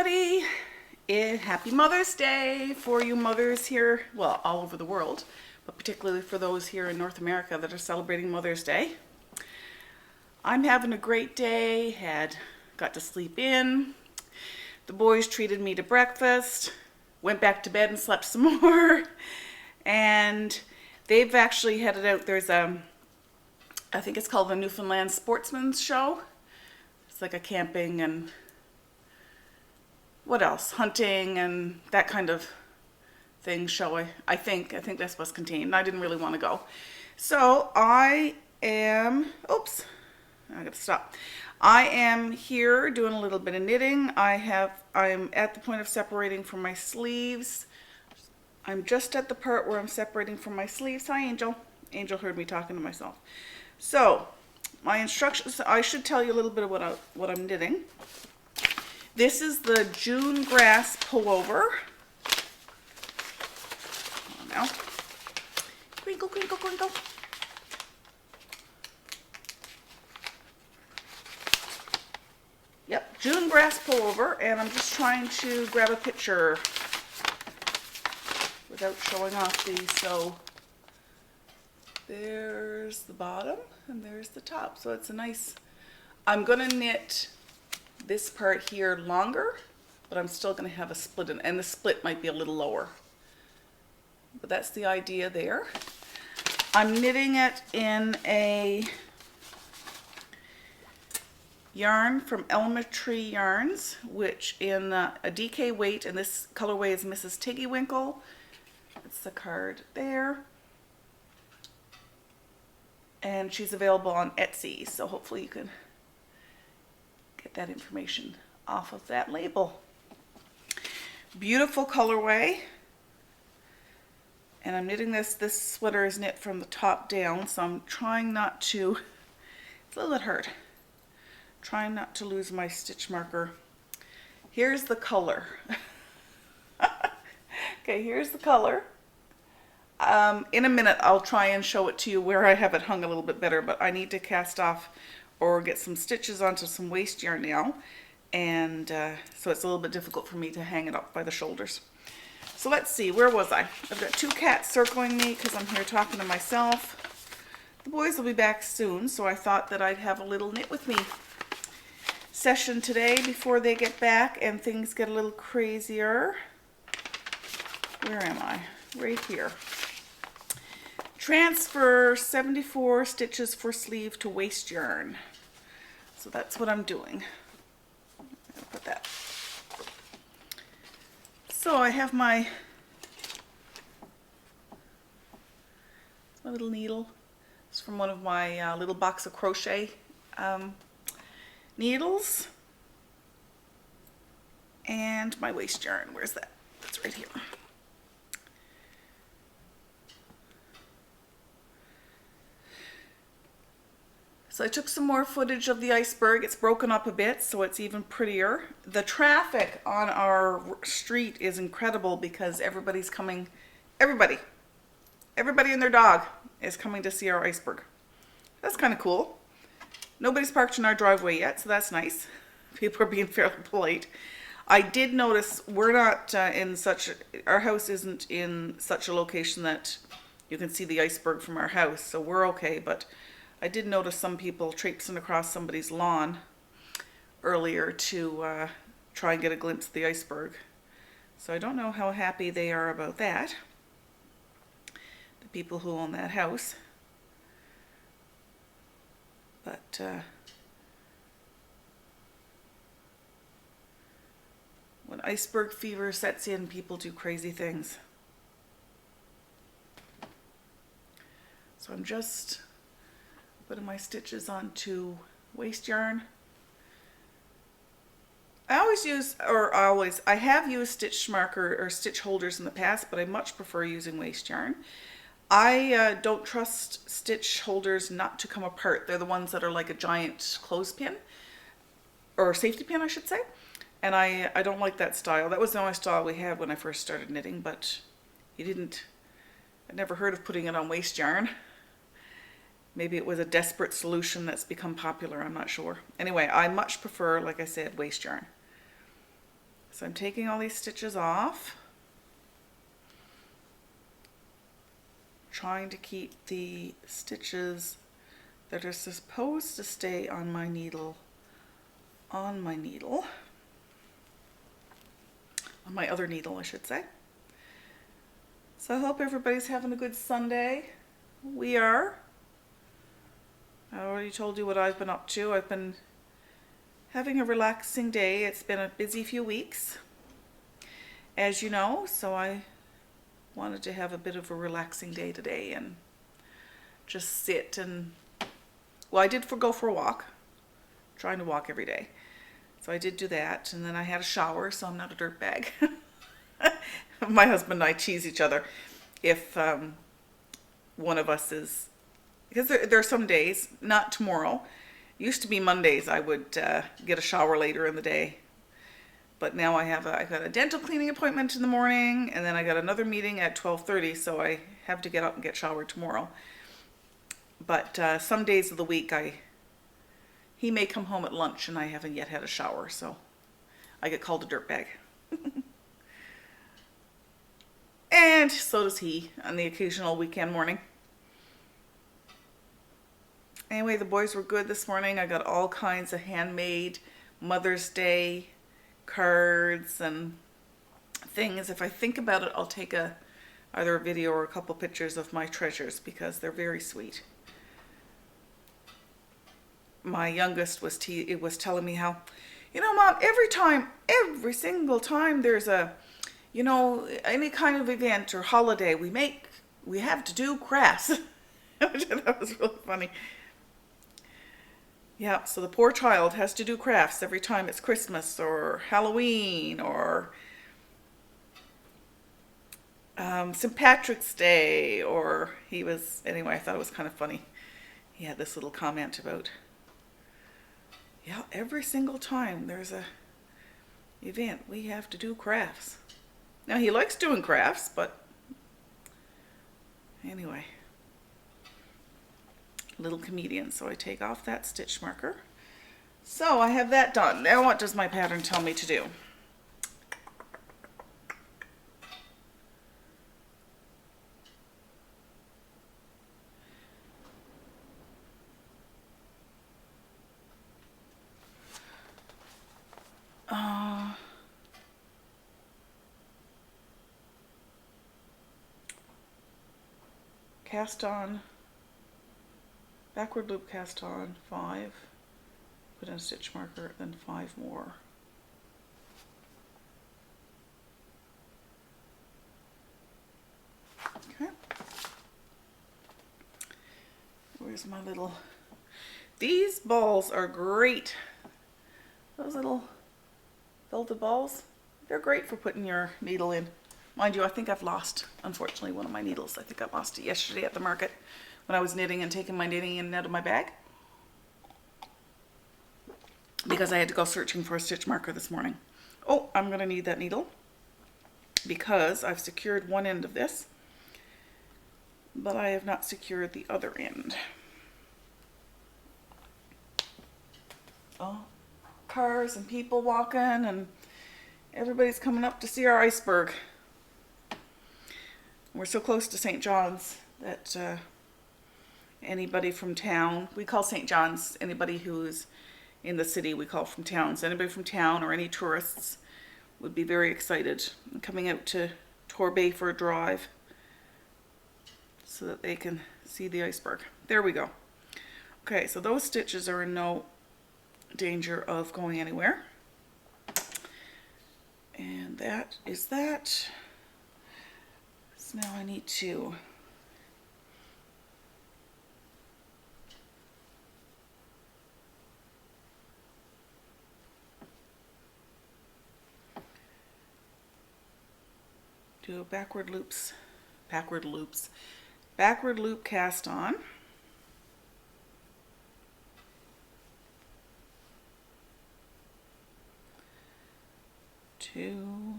everybody. Happy Mother's Day for you mothers here, well, all over the world, but particularly for those here in North America that are celebrating Mother's Day. I'm having a great day, got to sleep in. The boys treated me to breakfast, went back to bed and slept some more. And they've actually headed out. There's I think it's called the Newfoundland Sportsman's Show. It's like a camping and what else? Hunting and that kind of thing show. I think that's what's contained. I didn't really want to go. So I am, oops, I gotta stop. I am here doing a little bit of knitting. I'm at the point of separating from my sleeves. I'm just at the part where I'm separating from my sleeves. Hi, Angel. Angel heard me talking to myself. So my instructions, I should tell you a little bit of what I'm knitting. This is the June Grass Pullover. Come on now. Crinkle, crinkle, crinkle. Yep, June Grass Pullover, and I'm just trying to grab a picture without showing off these. So there's the bottom and there's the top. So it's a nice, I'm gonna knit this part here longer, but I'm still going to have a split in, and the split might be a little lower. But that's the idea there. I'm knitting it in a yarn from Elementary Yarns, which in a DK weight, and this colorway is Mrs. Tiggy Winkle. It's the card there. And she's available on Etsy, so hopefully you can get that information off of that label. Beautiful colorway. And I'm knitting this sweater is knit from the top down, so I'm trying not to, it's a little bit hurt, trying not to lose my stitch marker. Here's the color. Okay, here's the color. In a minute I'll try and show it to you where I have it hung a little bit better, but I need to cast off or get some stitches onto some waste yarn now, and so it's a little bit difficult for me to hang it up by the shoulders. So let's see, where was I? I've got two cats circling me because I'm here talking to myself. The boys will be back soon, so I thought that I'd have a little knit with me session today before they get back and things get a little crazier. Where am I? Right here. Transfer 74 stitches for sleeve to waste yarn. So that's what I'm doing. I'll put that. So I have my little needle. It's from one of my little box of crochet needles. And my waste yarn. Where's that? That's right here. So I took some more footage of the iceberg. It's broken up a bit, so it's even prettier. The traffic on our street is incredible because everybody's coming, everybody and their dog is coming to see our iceberg. That's kind of cool. Nobody's parked in our driveway yet, so that's nice. People are being fairly polite. I did notice we're not our house isn't in such a location that you can see the iceberg from our house, so we're okay, but I did notice some people traipsing across somebody's lawn earlier to try and get a glimpse of the iceberg. So I don't know how happy they are about that, the people who own that house. But when iceberg fever sets in, people do crazy things. So I'm just putting my stitches onto waste yarn. I have used stitch marker or stitch holders in the past, but I much prefer using waste yarn. I don't trust stitch holders not to come apart. They're the ones that are like a giant clothespin, or safety pin I should say, and I don't like that style. That was the only style we had when I first started knitting, but I'd never heard of putting it on waste yarn. Maybe it was a desperate solution that's become popular, I'm not sure. Anyway, I much prefer, like I said, waste yarn. So I'm taking all these stitches off, trying to keep the stitches that are supposed to stay on my needle, on my other needle, I should say. So I hope everybody's having a good Sunday. We are. I already told you what I've been up to. I've been having a relaxing day. It's been a busy few weeks, as you know, so I wanted to have a bit of a relaxing day today and just sit and, well, I did go for a walk, trying to walk every day. So I did do that, and then I had a shower, so I'm not a dirtbag. My husband and I tease each other if one of us is, because there are some days, not tomorrow. It used to be Mondays I would get a shower later in the day. But now I've got a dental cleaning appointment in the morning, and then I got another meeting at 12:30, so I have to get up and get showered tomorrow. But some days of the week he may come home at lunch and I haven't yet had a shower, so I get called a dirtbag. And so does he on the occasional weekend morning. Anyway, the boys were good this morning. I got all kinds of handmade Mother's Day cards and things. If I think about it, I'll take either a video or a couple pictures of my treasures because they're very sweet. My youngest was telling me how, Mom, every single time there's any kind of event or holiday, we have to do crafts. Which I thought was really funny. Yeah, so the poor child has to do crafts every time it's Christmas or Halloween or St. Patrick's Day, anyway, I thought it was kind of funny. He had this little comment about, yeah, every single time there's a event, we have to do crafts. Now, he likes doing crafts, but anyway, little comedian. So I take off that stitch marker. So I have that done. Now what does my pattern tell me to do? Cast on, backward loop, cast on 5, put in a stitch marker, then 5 more. Okay. Where's my little, these balls are great. Those little velvet balls, they're great for putting your needle in. Mind you, I think I've lost, unfortunately, one of my needles. I think I lost it yesterday at the market when I was knitting and taking my knitting in and out of my bag. Because I had to go searching for a stitch marker this morning. Oh, I'm going to need that needle because I've secured one end of this, but I have not secured the other end. Oh, cars and people walking and everybody's coming up to see our iceberg. We're so close to St. John's that anybody from town, we call St. John's anybody who's in the city, we call from town. So anybody from town or any tourists would be very excited coming out to Torbay for a drive so that they can see the iceberg. There we go. Okay, so those stitches are in no danger of going anywhere. And that is that. So now I need to do a backward loop cast on. Two,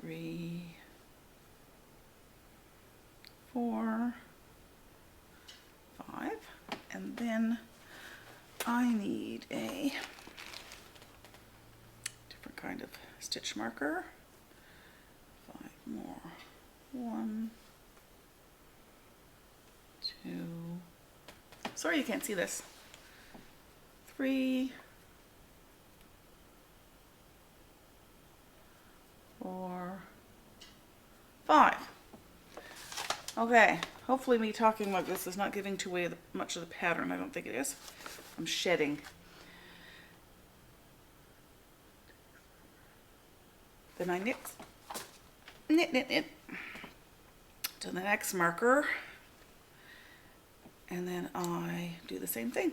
3, 4, 5, and then I need a different kind of stitch marker. 5 more. 1, 2. Sorry you can't see this. 3, 4, 5. Okay, hopefully me talking about this is not giving away much of the pattern. I don't think it is. I'm shedding. Then I knit to the next marker, and then I do the same thing.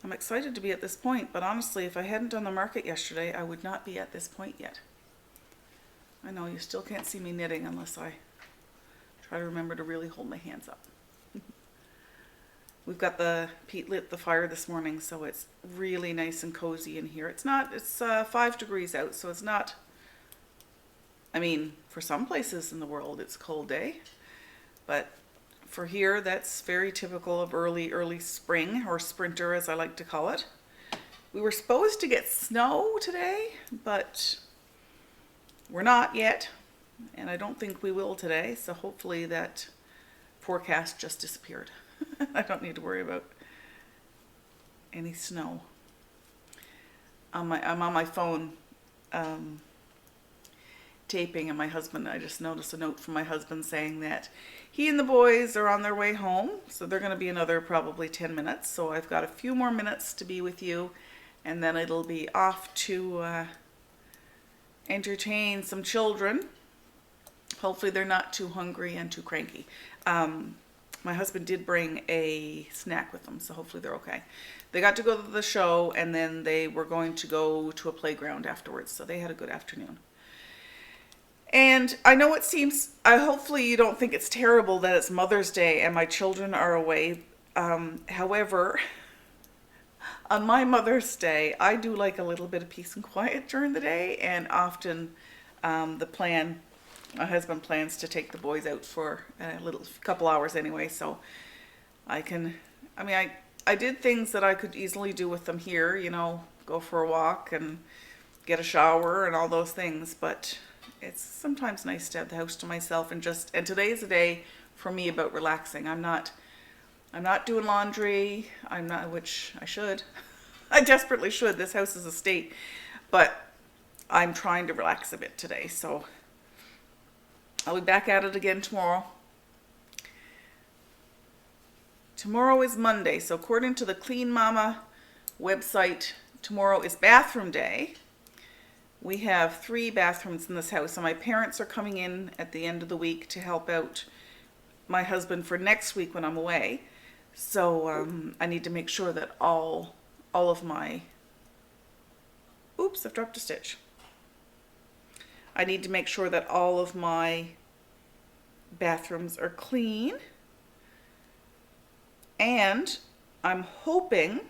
I'm excited to be at this point, but honestly, if I hadn't done the market yesterday, I would not be at this point yet. I know you still can't see me knitting unless I try to remember to really hold my hands up. We've got Pete lit the fire this morning, so it's really nice and cozy in here. It's 5 degrees out, so it's not, I mean, for some places in the world, it's a cold day, but for here, that's very typical of early spring, or sprinter as I like to call it. We were supposed to get snow today, but we're not yet, and I don't think we will today, so hopefully that forecast just disappeared. I don't need to worry about any snow. I'm on my phone taping, and I just noticed a note from my husband saying that he and the boys are on their way home, so they're going to be another probably 10 minutes. So I've got a few more minutes to be with you, and then it'll be off to entertain some children. Hopefully they're not too hungry and too cranky. My husband did bring a snack with them, so hopefully they're okay. They got to go to the show, and then they were going to go to a playground afterwards, so they had a good afternoon. And I know it seems, hopefully you don't think it's terrible that it's Mother's Day and my children are away. However, on my Mother's Day, I do like a little bit of peace and quiet during the day, and often my husband plans to take the boys out for a couple hours anyway, so I did things that I could easily do with them here, go for a walk and get a shower and all those things, but it's sometimes nice to have the house to myself and today is a day for me about relaxing. I'm not doing laundry, which I should. I desperately should. This house is a state, but I'm trying to relax a bit today, so I'll be back at it again tomorrow. Tomorrow is Monday, so according to the Clean Mama website, tomorrow is bathroom day. We have 3 bathrooms in this house, and my parents are coming in at the end of the week to help out my husband for next week when I'm away. So I need to make sure that all of my, oops, I've dropped a stitch. I need to make sure that all of my bathrooms are clean, and I'm hoping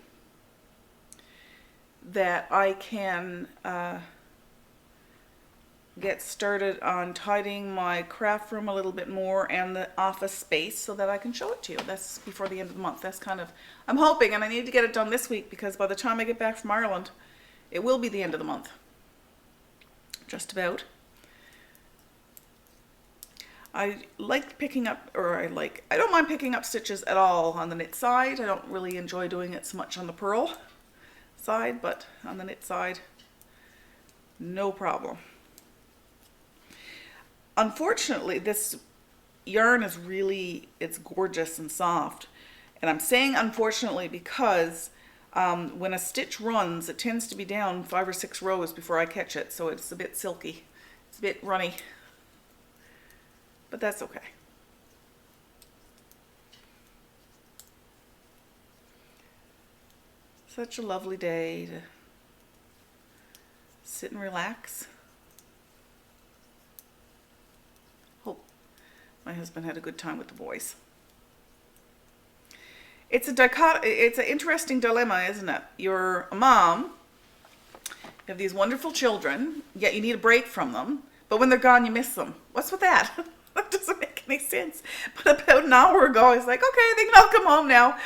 that I can get started on tidying my craft room a little bit more and the office space so that I can show it to you. That's before the end of the month. That's I'm hoping, and I need to get it done this week because by the time I get back from Ireland, it will be the end of the month. Just about. I don't mind picking up stitches at all on the knit side. I don't really enjoy doing it so much on the purl side, but on the knit side, no problem. Unfortunately, this yarn is it's gorgeous and soft. And I'm saying unfortunately because when a stitch runs, it tends to be down 5 or 6 rows before I catch it. So it's a bit silky. It's a bit runny. But that's okay. Such a lovely day to sit and relax. Hope my husband had a good time with the boys. It's an interesting dilemma, isn't it? You're a mom, you have these wonderful children, yet you need a break from them, but when they're gone, you miss them. What's with that? That doesn't make any sense. But about an hour ago, I was like, okay, I think I'll come home now.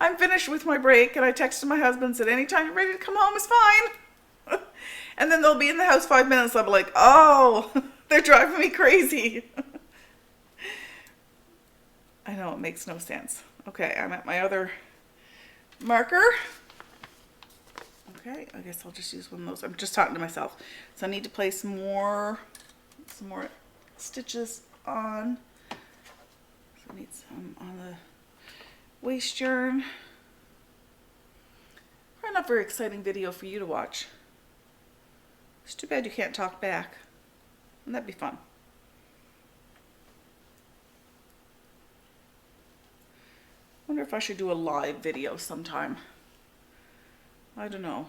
I'm finished with my break. And I texted my husband and said, anytime you're ready to come home is fine. And then they'll be in the house 5 minutes. I'll be like, oh, they're driving me crazy. I know, it makes no sense. Okay, I'm at my other marker. Okay, I guess I'll just use one of those. I'm just talking to myself. So I need to place some more stitches on. So I need some on the waist yarn. Probably not a very exciting video for you to watch. It's too bad you can't talk back. Wouldn't that be fun? Wonder if I should do a live video sometime. I don't know.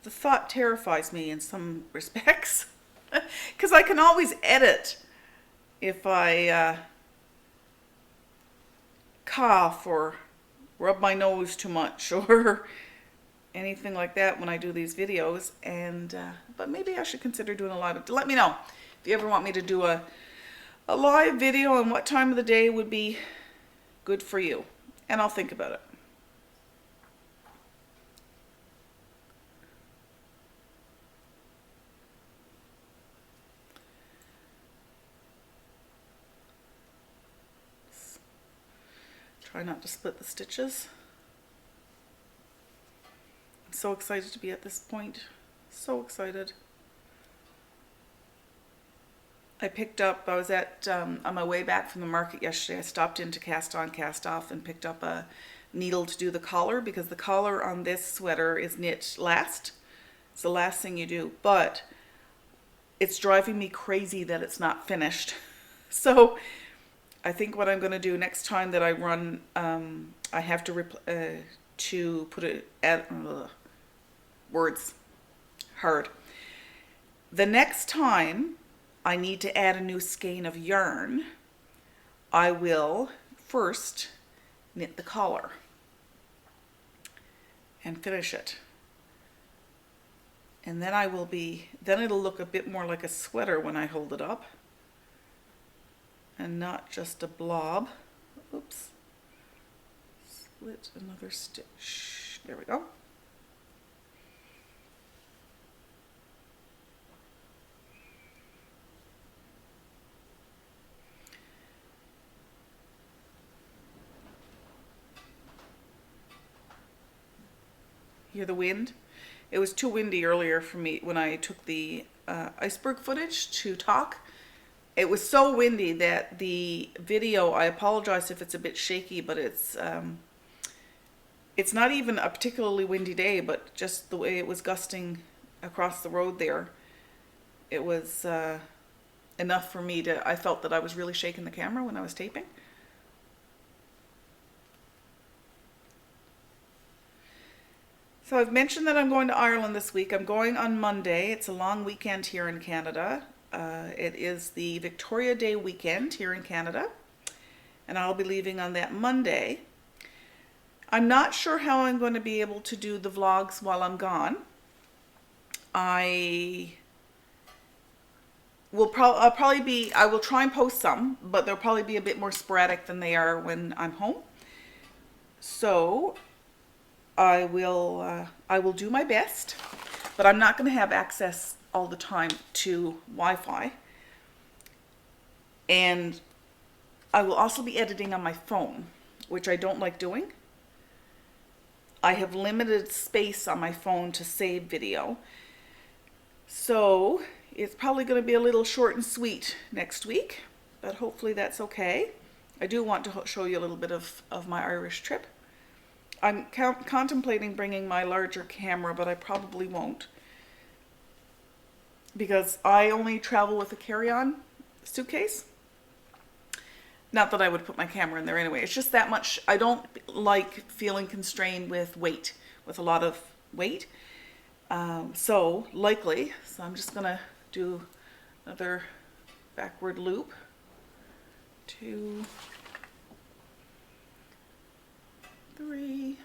The thought terrifies me in some respects. Because I can always edit if I cough or rub my nose too much or anything like that when I do these videos. And but maybe I should consider doing a live. Let me know if you ever want me to do a live video and what time of the day would be good for you. And I'll think about it. Try not to split the stitches. I'm so excited to be at this point. So excited. I was at, on my way back from the market yesterday, I stopped into Cast On, Cast Off and picked up a needle to do the collar because the collar on this sweater is knit last. It's the last thing you do, but it's driving me crazy that it's not finished. So I think what I'm going to do next time that I run, I have to put it at words hard. The next time I need to add a new skein of yarn, I will first knit the collar and finish it. And then then it'll look a bit more like a sweater when I hold it up and not just a blob. Oops. Split another stitch. There we go. Hear the wind? It was too windy earlier for me when I took the iceberg footage to talk. It was so windy that the video, I apologize if it's a bit shaky, but it's not even a particularly windy day, but just the way it was gusting across the road there, it was enough for me I felt that I was really shaking the camera when I was taping. So I've mentioned that I'm going to Ireland this week. I'm going on Monday. It's a long weekend here in Canada. It is the Victoria Day weekend here in Canada, and I'll be leaving on that Monday. I'm not sure how I'm going to be able to do the vlogs while I'm gone. I will try and post some, but they'll probably be a bit more sporadic than they are when I'm home. So I will do my best, but I'm not going to have access all the time to Wi-Fi. And I will also be editing on my phone, which I don't like doing. I have limited space on my phone to save video. So it's probably going to be a little short and sweet next week, but hopefully that's okay. I do want to show you a little bit of my Irish trip. I'm contemplating bringing my larger camera, but I probably won't, because I only travel with a carry-on suitcase. Not that I would put my camera in there anyway. It's just that much. I don't like feeling constrained with weight, with a lot of weight. So I'm just going to do another backward loop. 2, 3,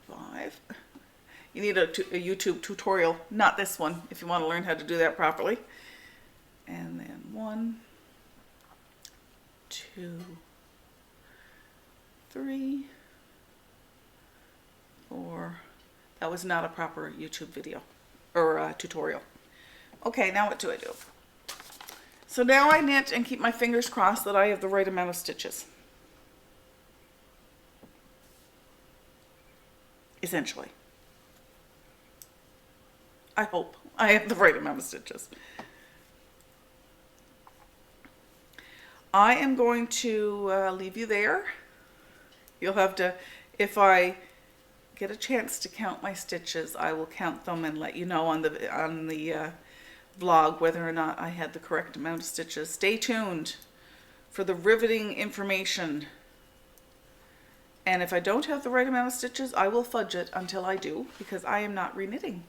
4, 5. You need a YouTube tutorial, not this one, if you want to learn how to do that properly. And then 1, 2, 3, 4. That was not a proper YouTube video or tutorial. Okay, now what do I do? So now I knit and keep my fingers crossed that I have the right amount of stitches. Essentially. I hope I have the right amount of stitches. I am going to leave you there. You'll have to, if I get a chance to count my stitches, I will count them and let you know on the vlog whether or not I had the correct amount of stitches. Stay tuned for the riveting information. And if I don't have the right amount of stitches, I will fudge it until I do, because I am not reknitting.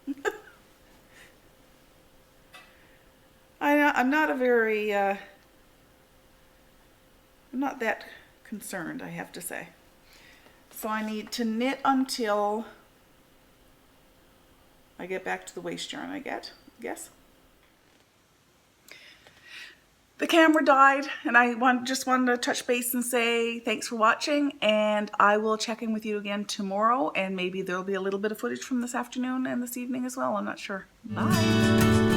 I'm not a very, I'm not that concerned, I have to say. So I need to knit until I get back to the waste yarn, I guess. The camera died, and I just wanted to touch base and say thanks for watching, and I will check in with you again tomorrow, and maybe there'll be a little bit of footage from this afternoon and this evening as well. I'm not sure. Bye.